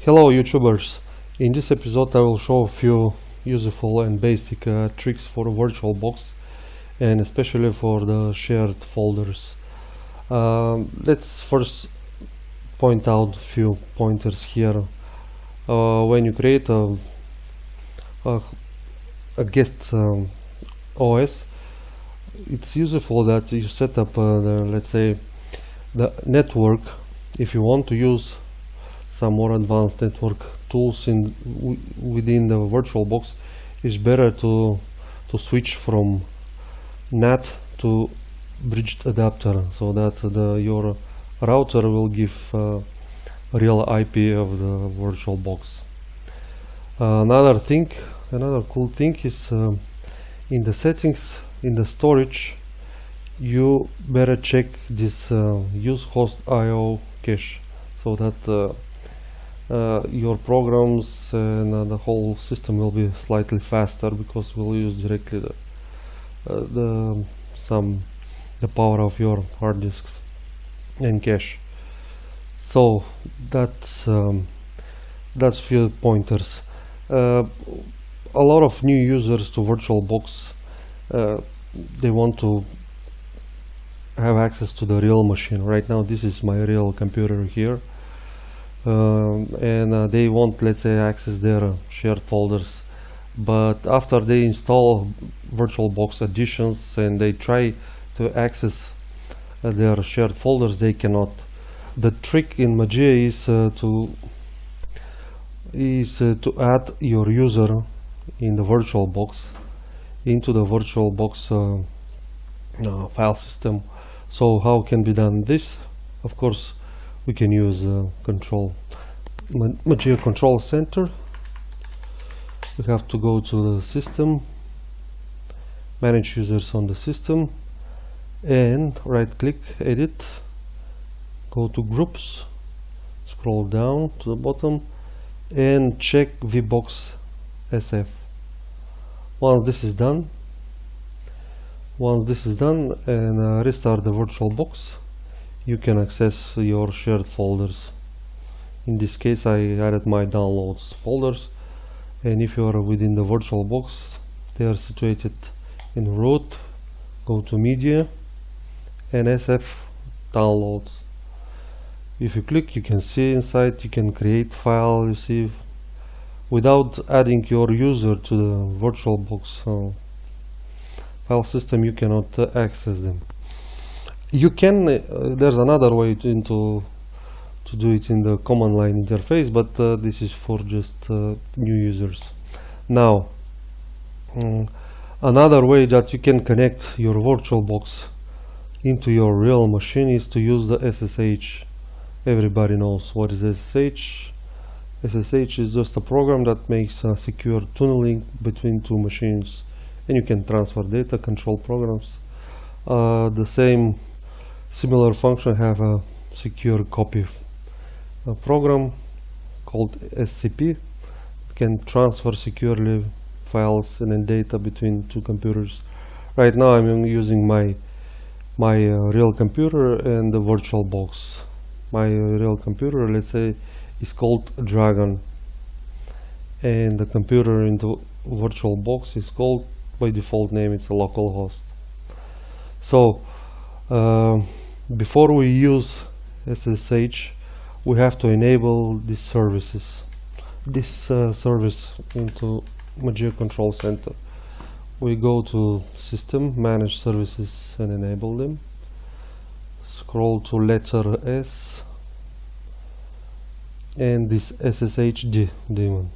Hello YouTubers, in this episode I will show a few useful and basic tricks for VirtualBox and especially for the shared folders. Let's first point out a few pointers here. When you create a guest OS, it's useful that you set up let's say the network. If you want to use some more advanced network tools within the VirtualBox, it's better to switch from NAT to bridged adapter, so that your router will give real IP of the VirtualBox. Another cool thing is in the settings, in the storage, you better check this use host IO cache, so that your programs and the whole system will be slightly faster, because we'll use directly the power of your hard disks and cache. So that's few pointers. A lot of new users to VirtualBox, they want to have access to the real machine. Right now this is my real computer here, and they want, let's say, access their shared folders, but after they install VirtualBox additions and they try to access their shared folders, they cannot. The trick in Mageia is to add your user in the VirtualBox into the VirtualBox file system. So how can be done this? Of course, we can use Mageia Control Center. We have to go to the system, manage users on the system, and right click, edit, go to groups, scroll down to the bottom and check VBox SF. Once this is done and restart the VirtualBox, you can access your shared folders. In this case I added my downloads folders, and if you are within the VirtualBox, they are situated in root, go to media and SF downloads. If you click, you can see inside, you can create file, you see, without adding your user to the VirtualBox file system, you cannot access them. You can, there's another way to do it in the command line interface, but this is for just new users. Now, another way that you can connect your VirtualBox into your real machine is to use the SSH. Everybody knows what is SSH. SSH is just a program that makes a secure tunneling between two machines, and you can transfer data, control programs. The similar function have a secure copy program called SCP. It can transfer securely files and data between two computers. Right now I'm using my real computer and the VirtualBox. My real computer, let's say, is called Dragon, and the computer in the VirtualBox is called, by default name, it's a localhost. So before we use SSH, we have to enable these services, this service into Mageia Control Center. We go to System, Manage Services, and enable them. Scroll to letter S and this SSH daemon.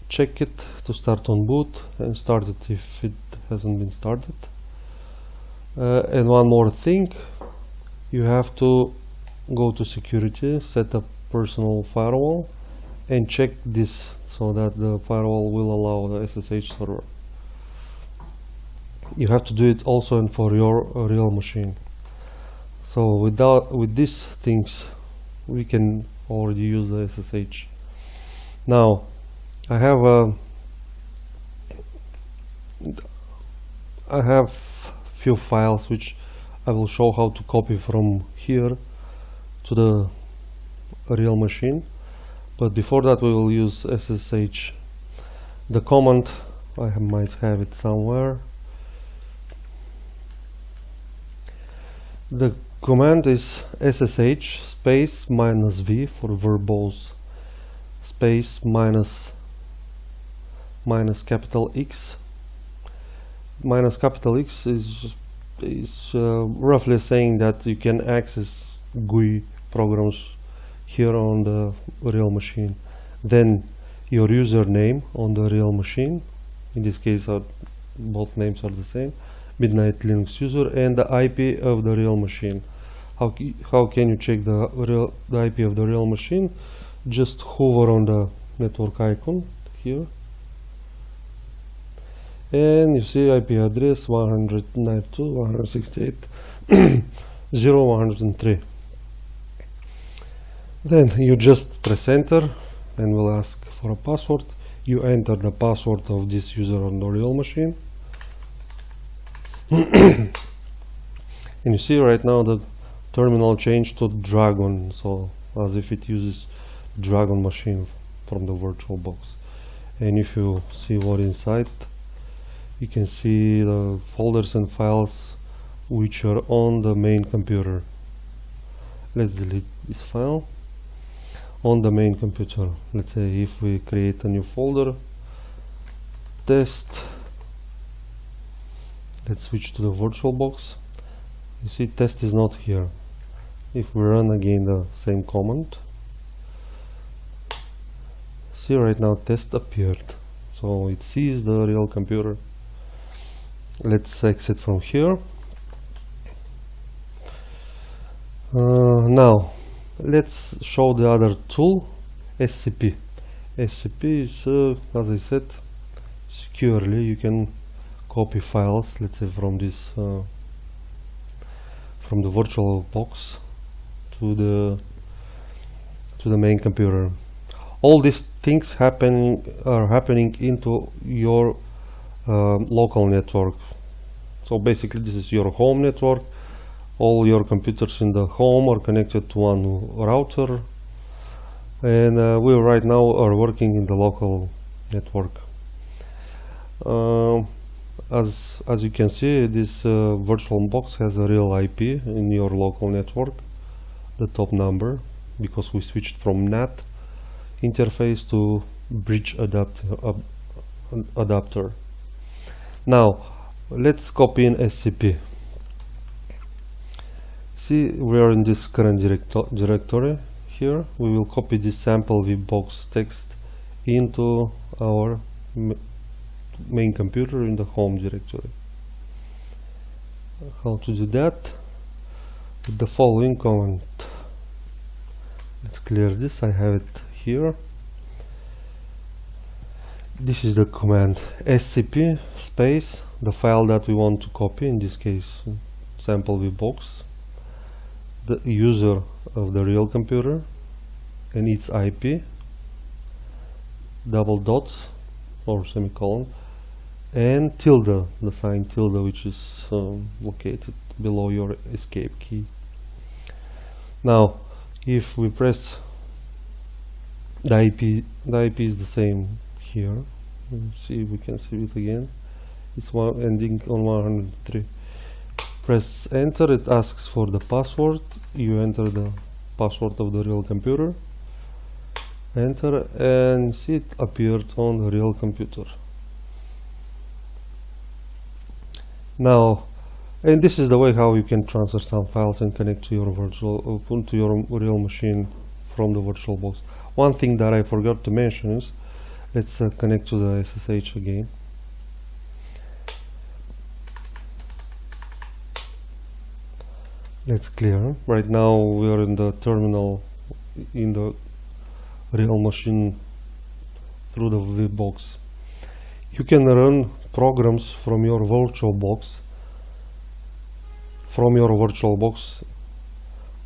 Check it to start on boot and start it if it hasn't been started. And one more thing, you have to go to security, set up personal firewall, and check this so that the firewall will allow the SSH server. You have to do it also for your real machine. So with these things we can already use the SSH. Now I have few files which I will show how to copy from here to the real machine. But before that we will use SSH. The command, might have it somewhere. The command is SSH space -v for verbose space minus capital X. Minus capital X is roughly saying that you can access GUI programs here on the real machine. Then your username on the real machine, in this case both names are the same, Midnight Linux user, and the IP of the real machine. How can you check the IP of the real machine? Just hover on the network icon here, and you see IP address 192.168.0.103. Then you just press enter and will ask for a password. You enter the password of this user on the real machine. And you see right now the terminal changed to Dragon, so as if it uses Dragon machine from the VirtualBox. And if you see what inside, you can see the folders and files which are on the main computer. Let's delete this file. On the main computer, let's say if we create a new folder, test, let's switch to the VirtualBox. You see test is not here. If we run again the same command, see right now test appeared, so it sees the real computer. Let's exit from here. Now let's show the other tool, SCP. SCP is, as I said, securely you can copy files, let's say from this from the VirtualBox to the main computer. All these things are happening into your local network. So basically this is your home network. All your computers in the home are connected to one router, and we right now are working in the local network. As you can see, this VirtualBox has a real IP in your local network, the top number, because we switched from NAT interface to bridge adapter. Now let's copy in SCP. See, we are in this current directory here. We will copy this sample VBox text into our main computer in the home directory. How to do that? With the following command. Let's clear this. I have it here. This is the command scp space the file that we want to copy, in this case sample VBox, the user of the real computer and its IP, double dots or semicolon, and tilde, the sign tilde, which is located below your escape key. Now if we press the IP is the same here. See, we can see it again. It's one ending on 103. Press enter, it asks for the password. You enter the password of the real computer, enter, and see it appeared on the real computer. Now, and this is the way how you can transfer some files and connect to your real machine from the VirtualBox. One thing that I forgot to mention is, let's connect to the SSH again. Let's clear. Right now we are in the terminal in the real machine through the VBox. You can run programs from your VirtualBox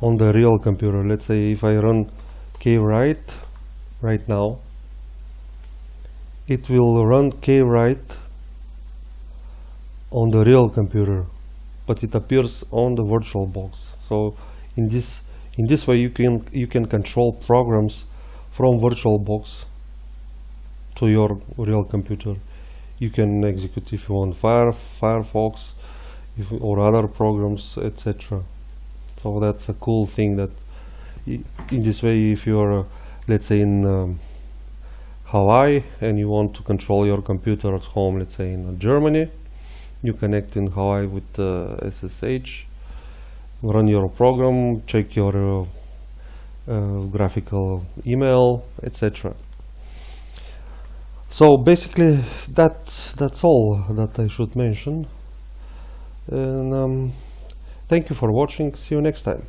on the real computer. Let's say if I run kwrite right now, it will run kwrite on the real computer, but it appears on the VirtualBox. So in this way you can control programs from VirtualBox to your real computer. You can execute if you want Firefox or other programs, etc. So that's a cool thing that in this way, if you're let's say in Hawaii and you want to control your computer at home, let's say in Germany, you connect in Hawaii with SSH, run your program, check your graphical email, etc. So basically that's all that I should mention, and thank you for watching. See you next time.